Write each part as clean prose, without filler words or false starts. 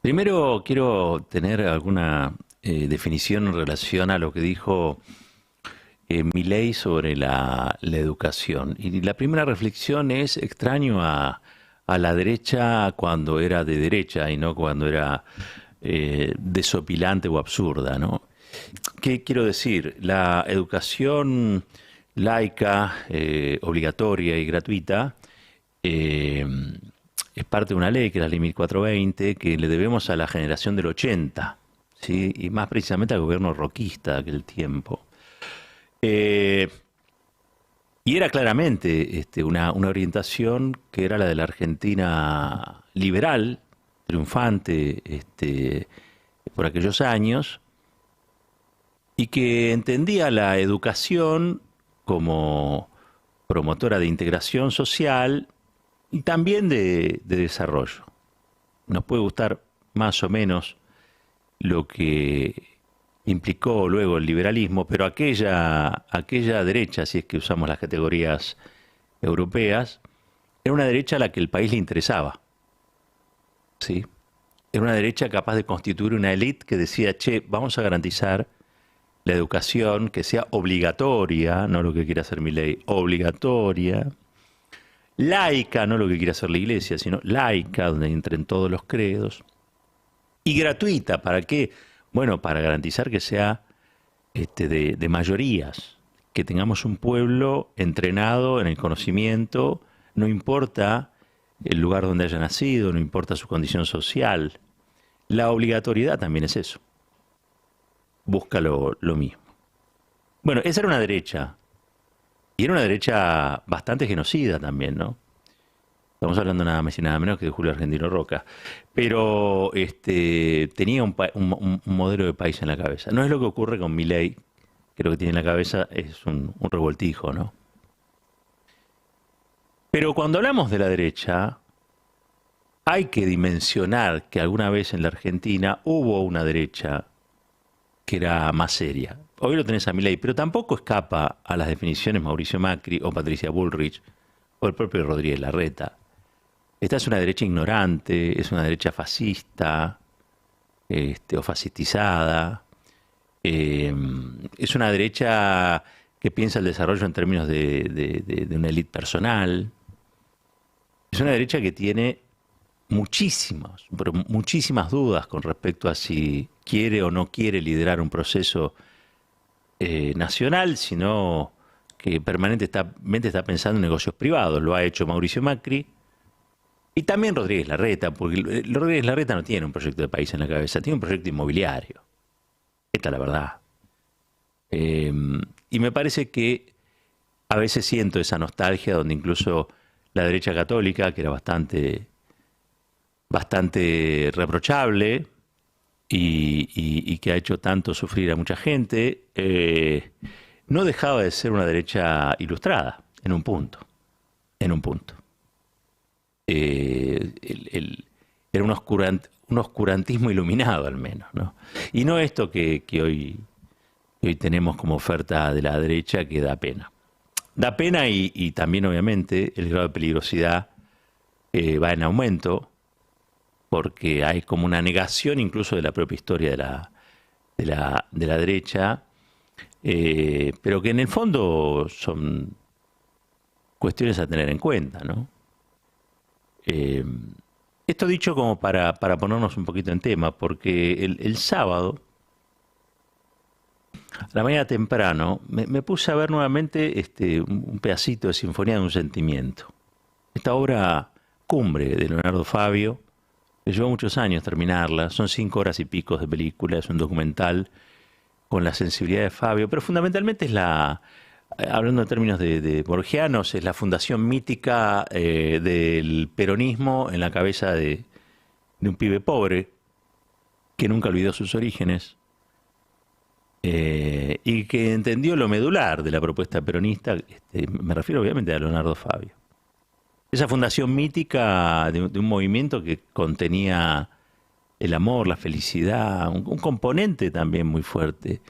Primero quiero tener alguna definición en relación a lo que dijo Milei sobre la educación. Y la primera reflexión es extraño a la derecha cuando era de derecha y no cuando era desopilante o absurda, ¿no? ¿Qué quiero decir? La educación laica, obligatoria y gratuita eh, es parte de una ley, que es la ley 1420, que le debemos a la generación del 80, ¿sí? Y más precisamente al gobierno roquista de aquel tiempo. Eh, y era claramente una orientación que era la de la Argentina liberal, triunfante por aquellos años, y que entendía la educación como promotora de integración social y también de desarrollo. Nos puede gustar más o menos lo que implicó luego el liberalismo, pero aquella derecha, si es que usamos las categorías europeas, era una derecha a la que el país le interesaba, ¿sí? Era una derecha capaz de constituir una élite que decía, che, vamos a garantizar la educación que sea obligatoria, no lo que quiere hacer mi ley, obligatoria, laica, no lo que quiere hacer la iglesia, sino laica, donde entren todos los credos, y gratuita. ¿Para qué? Bueno, para garantizar que sea de mayorías, que tengamos un pueblo entrenado en el conocimiento, no importa el lugar donde haya nacido, no importa su condición social. La obligatoriedad también es eso, busca lo mismo. Bueno, esa era una derecha, y era una derecha bastante genocida también, ¿no? Estamos hablando nada más y nada menos que de Julio Argentino Roca. Pero tenía un modelo de país en la cabeza. No es lo que ocurre con Milei, que lo que tiene en la cabeza es un revoltijo, ¿no? Pero cuando hablamos de la derecha, hay que dimensionar que alguna vez en la Argentina hubo una derecha que era más seria. Hoy lo tenés a Milei, pero tampoco escapa a las definiciones Mauricio Macri o Patricia Bullrich o el propio Rodríguez Larreta. Esta es una derecha ignorante, es una derecha fascista o fascistizada, es una derecha que piensa el desarrollo en términos de una élite personal, es una derecha que tiene muchísimas, pero muchísimas dudas con respecto a si quiere o no quiere liderar un proceso nacional, sino que permanentemente está pensando en negocios privados. Lo ha hecho Mauricio Macri. Y también Rodríguez Larreta, porque Rodríguez Larreta no tiene un proyecto de país en la cabeza, tiene un proyecto inmobiliario. Esta es la verdad. Y me parece que a veces siento esa nostalgia donde incluso la derecha católica, que era bastante reprochable y que ha hecho tanto sufrir a mucha gente, no dejaba de ser una derecha ilustrada en un punto. En un punto. Era un oscurantismo iluminado al menos, ¿no? Y no esto que hoy tenemos como oferta de la derecha, que da pena. Da pena y también obviamente el grado de peligrosidad va en aumento, porque hay como una negación incluso de la propia historia de la derecha, pero que en el fondo son cuestiones a tener en cuenta, ¿no? Eh, Esto dicho como para ponernos un poquito en tema, porque el sábado, a la mañana temprano, me puse a ver nuevamente un pedacito de Sinfonía de un Sentimiento. Esta obra cumbre de Leonardo Fabio, que llevó muchos años terminarla, son 5 horas y pico de película, es un documental con la sensibilidad de Fabio, pero fundamentalmente hablando en términos de borgianos, es la fundación mítica del peronismo en la cabeza de un pibe pobre que nunca olvidó sus orígenes y que entendió lo medular de la propuesta peronista. Me refiero obviamente a Leonardo Fabio. Esa fundación mítica de un movimiento que contenía el amor, la felicidad, un componente también muy fuerte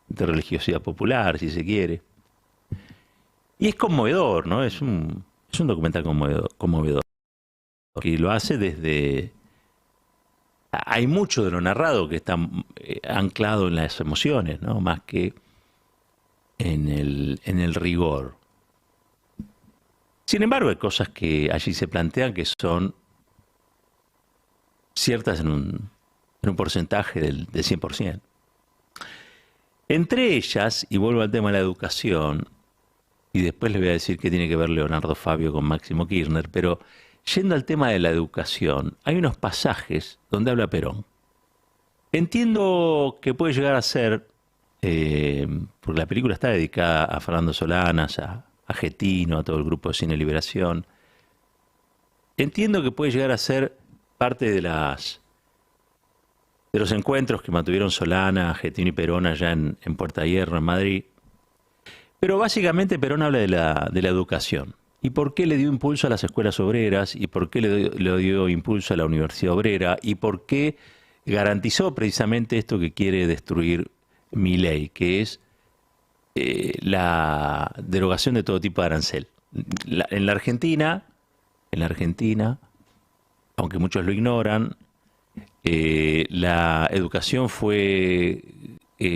de religiosidad popular, si se quiere. Y es conmovedor, ¿no? Es un documental conmovedor, que lo hace hay mucho de lo narrado que está anclado en las emociones, ¿no? Más que en el rigor. Sin embargo, hay cosas que allí se plantean que son ciertas en un porcentaje del 100%. Entre ellas, y vuelvo al tema de la educación, y después les voy a decir qué tiene que ver Leonardo Fabio con Máximo Kirchner, pero yendo al tema de la educación, hay unos pasajes donde habla Perón. Entiendo que puede llegar a ser, porque la película está dedicada a Fernando Solanas, a Getino, a todo el grupo de Cine Liberación. Entiendo que puede llegar a ser parte de los encuentros que mantuvieron Solana, Getino y Perón allá en Puerta Hierro, en Madrid. Pero básicamente Perón habla de la educación. ¿Y por qué le dio impulso a las escuelas obreras? ¿Y por qué le dio impulso a la Universidad Obrera? ¿Y por qué garantizó precisamente esto que quiere destruir Milei, que es la derogación de todo tipo de arancel? En la Argentina, aunque muchos lo ignoran, la educación fue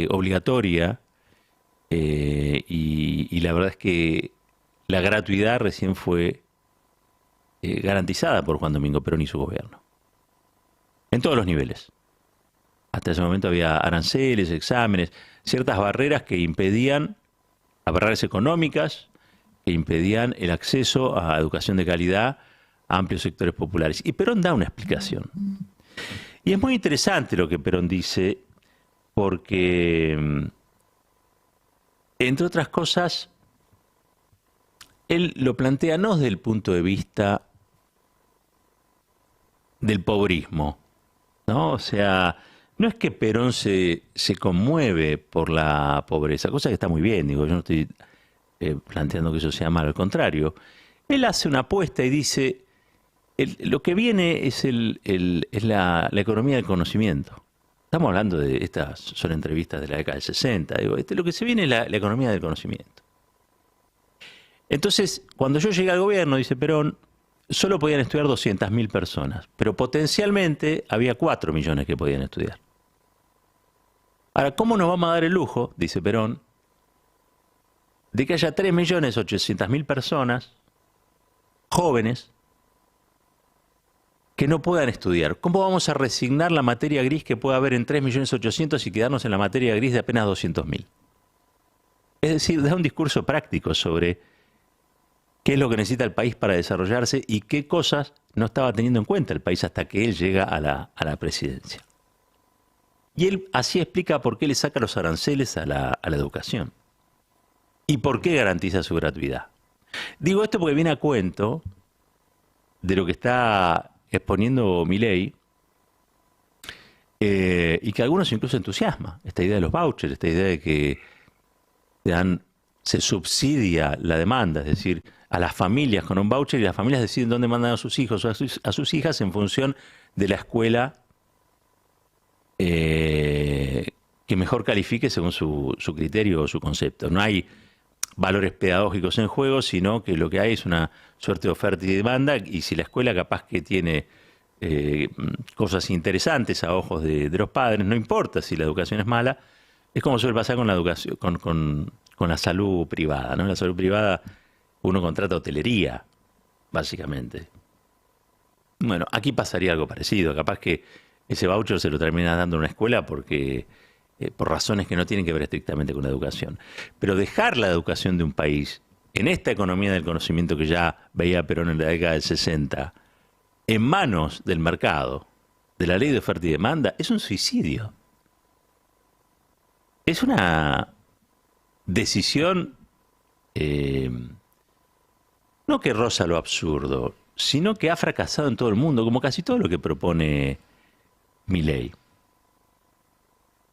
obligatoria, y la verdad es que la gratuidad recién fue garantizada por Juan Domingo Perón y su gobierno, en todos los niveles. Hasta ese momento había aranceles, exámenes, ciertas barreras que impedían, barreras económicas, que impedían el acceso a educación de calidad a amplios sectores populares. Y Perón da una explicación. Y es muy interesante lo que Perón dice, porque, entre otras cosas, él lo plantea no desde el punto de vista del pobrismo, ¿no? O sea, no es que Perón se conmueve por la pobreza, cosa que está muy bien, digo, yo no estoy planteando que eso sea malo, al contrario. Él hace una apuesta y dice, lo que viene es la economía del conocimiento. Estamos hablando de, estas son entrevistas de la década del 60, digo, lo que se viene es la economía del conocimiento. Entonces, cuando yo llegué al gobierno, dice Perón, solo podían estudiar 200.000 personas, pero potencialmente había 4 millones que podían estudiar. Ahora, ¿cómo nos vamos a dar el lujo, dice Perón, de que haya 3.800.000 personas jóvenes que no puedan estudiar? ¿Cómo vamos a resignar la materia gris que puede haber en 3.800.000 y quedarnos en la materia gris de apenas 200.000? Es decir, da un discurso práctico sobre qué es lo que necesita el país para desarrollarse y qué cosas no estaba teniendo en cuenta el país hasta que él llega a la presidencia. Y él así explica por qué le saca los aranceles a la educación y por qué garantiza su gratuidad. Digo esto porque viene a cuento de lo que está exponiendo Milei, y que a algunos incluso entusiasma, esta idea de los vouchers, esta idea de que se subsidia la demanda, es decir, a las familias con un voucher, y las familias deciden dónde mandan a sus hijos o a sus hijas en función de la escuela que mejor califique según su criterio o su concepto. No hay valores pedagógicos en juego, sino que lo que hay es una suerte de oferta y demanda, y si la escuela capaz que tiene cosas interesantes a ojos de los padres, no importa si la educación es mala, es como suele pasar con la educación, con la salud privada, ¿no? En la salud privada uno contrata hotelería, básicamente. Bueno, aquí pasaría algo parecido, capaz que ese voucher se lo termina dando a una escuela porque por razones que no tienen que ver estrictamente con la educación. Pero dejar la educación de un país en esta economía del conocimiento que ya veía Perón en la década del 60, en manos del mercado, de la ley de oferta y demanda, es un suicidio. Es una decisión no que roza lo absurdo, sino que ha fracasado en todo el mundo, como casi todo lo que propone Milei.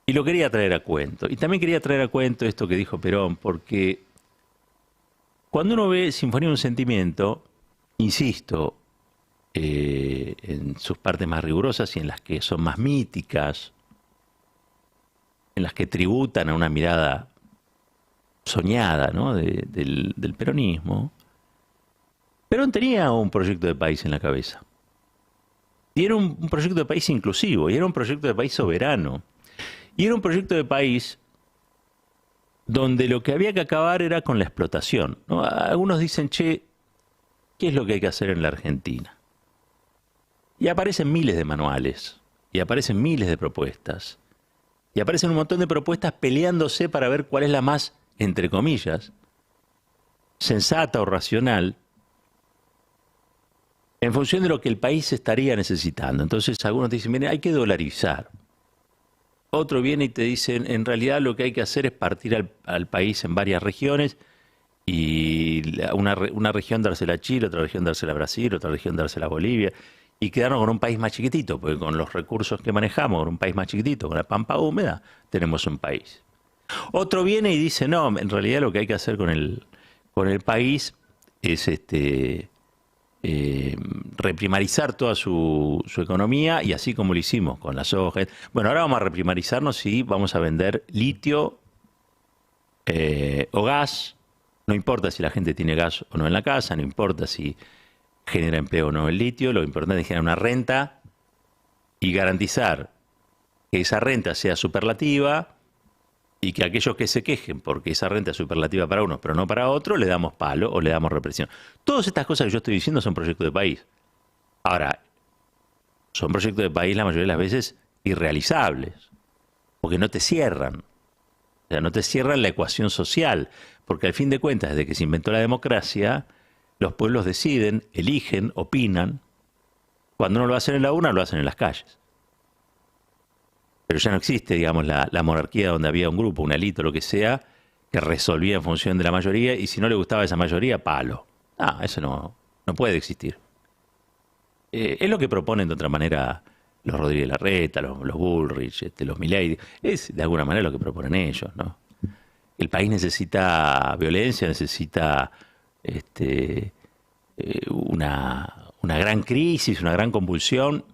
Y lo quería traer a cuento. Y también quería traer a cuento esto que dijo Perón, porque cuando uno ve Sinfonía de un Sentimiento, insisto, en sus partes más rigurosas y en las que son más míticas, en las que tributan a una mirada soñada, ¿no? del peronismo, Perón tenía un proyecto de país en la cabeza. Y era un proyecto de país inclusivo, y era un proyecto de país soberano. Y era un proyecto de país donde lo que había que acabar era con la explotación, ¿no? Algunos dicen, che, ¿qué es lo que hay que hacer en la Argentina? Y aparecen miles de manuales, y aparecen miles de propuestas, y aparecen un montón de propuestas peleándose para ver cuál es la más, entre comillas, sensata o racional, en función de lo que el país estaría necesitando. Entonces algunos dicen, miren, hay que dolarizar. Otro viene y te dice, en realidad lo que hay que hacer es partir al país en varias regiones y una región dársela a Chile, otra región dársela a Brasil, otra región dársela a Bolivia y quedarnos con un país más chiquitito, porque con los recursos que manejamos, con un país más chiquitito, con la pampa húmeda, tenemos un país. Otro viene y dice, no, en realidad lo que hay que hacer con el país es reprimarizar toda su economía y así como lo hicimos con la soja. Bueno, ahora vamos a reprimarizarnos y vamos a vender litio o gas. No importa si la gente tiene gas o no en la casa, no importa si genera empleo o no el litio, lo importante es generar una renta y garantizar que esa renta sea superlativa y que aquellos que se quejen porque esa renta es superlativa para unos pero no para otros, le damos palo o le damos represión. Todas estas cosas que yo estoy diciendo son proyectos de país. Ahora, son proyectos de país la mayoría de las veces irrealizables, porque no te cierran. O sea, no te cierran la ecuación social, porque al fin de cuentas, desde que se inventó la democracia, los pueblos deciden, eligen, opinan. Cuando no lo hacen en la urna, lo hacen en las calles. Pero ya no existe, digamos, la monarquía donde había un grupo, una élite o lo que sea, que resolvía en función de la mayoría, y si no le gustaba esa mayoría, palo. Eso no puede existir. Es lo que proponen de otra manera los Rodríguez Larreta, los Bullrich, los Milei. Es de alguna manera lo que proponen ellos, ¿no? El país necesita violencia, necesita una gran crisis, una gran convulsión,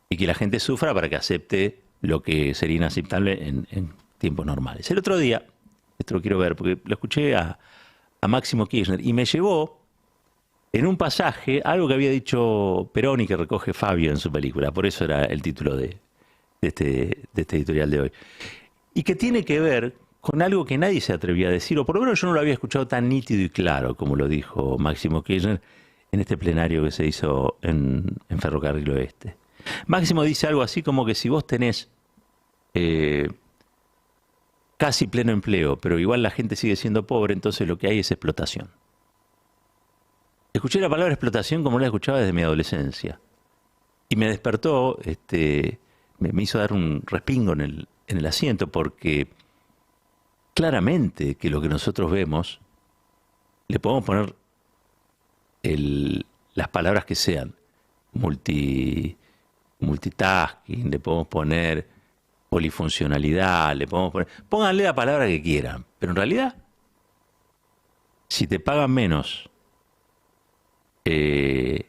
y que la gente sufra para que acepte lo que sería inaceptable en tiempos normales. El otro día, esto lo quiero ver, porque lo escuché a Máximo Kirchner, y me llevó en un pasaje algo que había dicho Perón y que recoge Fabio en su película, por eso era el título de este editorial de hoy, y que tiene que ver con algo que nadie se atrevía a decir, o por lo menos yo no lo había escuchado tan nítido y claro como lo dijo Máximo Kirchner en este plenario que se hizo en Ferrocarril Oeste. Máximo dice algo así como que si vos tenés casi pleno empleo, pero igual la gente sigue siendo pobre, entonces lo que hay es explotación. Escuché la palabra explotación como no la escuchaba desde mi adolescencia. Y me despertó, me hizo dar un respingo en el asiento, porque claramente que lo que nosotros vemos, le podemos poner las palabras que sean, multitasking, le podemos poner polifuncionalidad, le podemos poner, pónganle la palabra que quieran, pero en realidad, si te pagan menos de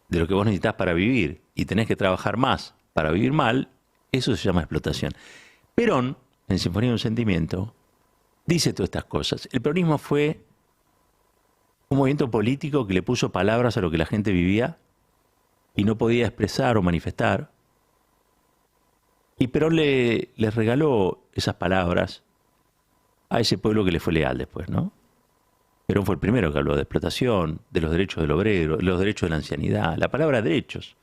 lo que vos necesitas para vivir y tenés que trabajar más para vivir mal, eso se llama explotación. Perón, en Sinfonía de un Sentimiento, dice todas estas cosas. El peronismo fue un movimiento político que le puso palabras a lo que la gente vivía y no podía expresar o manifestar. Y Perón les regaló esas palabras a ese pueblo que le fue leal después, ¿no? Perón fue el primero que habló de explotación, de los derechos del obrero, de los derechos de la ancianidad, la palabra derechos.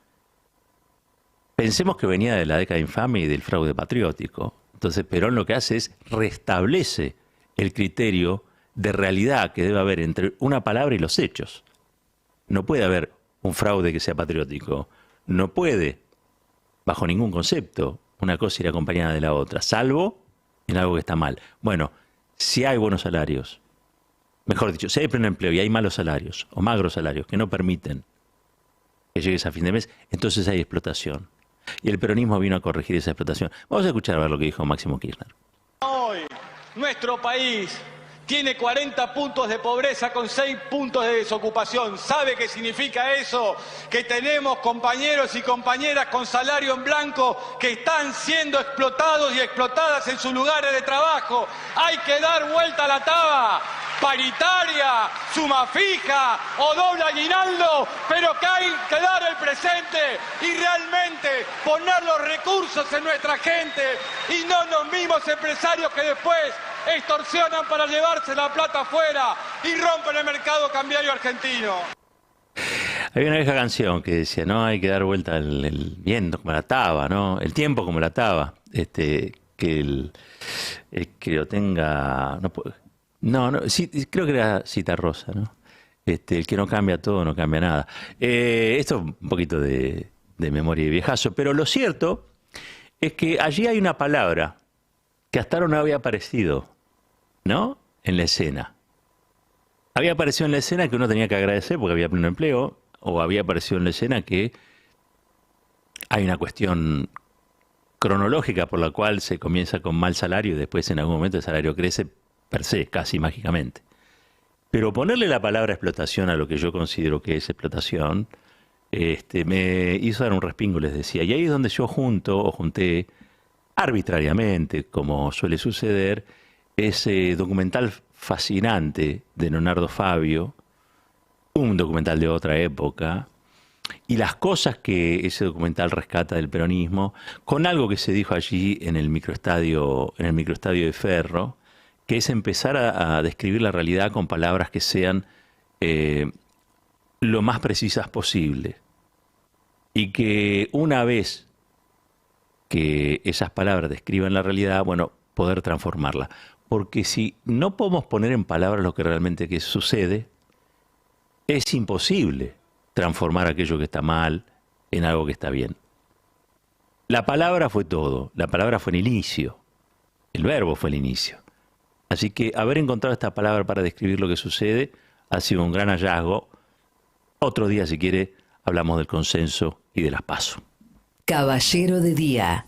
Pensemos que venía de la década infame y del fraude patriótico. Entonces Perón lo que hace es restablece el criterio de realidad que debe haber entre una palabra y los hechos. No puede haber un fraude que sea patriótico. No puede, bajo ningún concepto, una cosa ir acompañada de la otra, salvo en algo que está mal. Bueno, si hay buenos salarios, mejor dicho, si hay pleno empleo y hay malos salarios o magros salarios que no permiten que llegues a fin de mes, entonces hay explotación. Y el peronismo vino a corregir esa explotación. Vamos a escuchar a ver lo que dijo Máximo Kirchner. Hoy, nuestro país tiene 40 puntos de pobreza con 6 puntos de desocupación. ¿Sabe qué significa eso? Que tenemos compañeros y compañeras con salario en blanco que están siendo explotados y explotadas en sus lugares de trabajo. Hay que dar vuelta a la taba. paritaria, suma fija o doble aguinaldo, pero que hay que dar el presente y realmente poner los recursos en nuestra gente y no los mismos empresarios que después extorsionan para llevarse la plata afuera y rompen el mercado cambiario argentino. Había una vieja canción que decía, no, hay que dar vuelta el viento como la taba, ¿no? El tiempo como la taba. Que el que lo tenga... No, sí, creo que era Cita Rosa, ¿no? El que no cambia todo, no cambia nada. Esto es un poquito de memoria de viejazo, pero lo cierto es que allí hay una palabra que hasta ahora no había aparecido, ¿no? En la escena. Había aparecido en la escena que uno tenía que agradecer porque había pleno empleo, o había aparecido en la escena que hay una cuestión cronológica por la cual se comienza con mal salario y después en algún momento el salario crece per se, casi mágicamente. Pero ponerle la palabra explotación a lo que yo considero que es explotación, me hizo dar un respingo, les decía. Y ahí es donde yo junté arbitrariamente, como suele suceder, ese documental fascinante de Leonardo Fabio, un documental de otra época, y las cosas que ese documental rescata del peronismo, con algo que se dijo allí en el microestadio de Ferro, que es empezar a describir la realidad con palabras que sean lo más precisas posible. Y que una vez que esas palabras describan la realidad, bueno, poder transformarla. Porque si no podemos poner en palabras lo que realmente que sucede, es imposible transformar aquello que está mal en algo que está bien. La palabra fue todo, la palabra fue el inicio, el verbo fue el inicio. Así que haber encontrado esta palabra para describir lo que sucede ha sido un gran hallazgo. Otro día, si quiere, hablamos del consenso y de las PASO. Caballero de Día.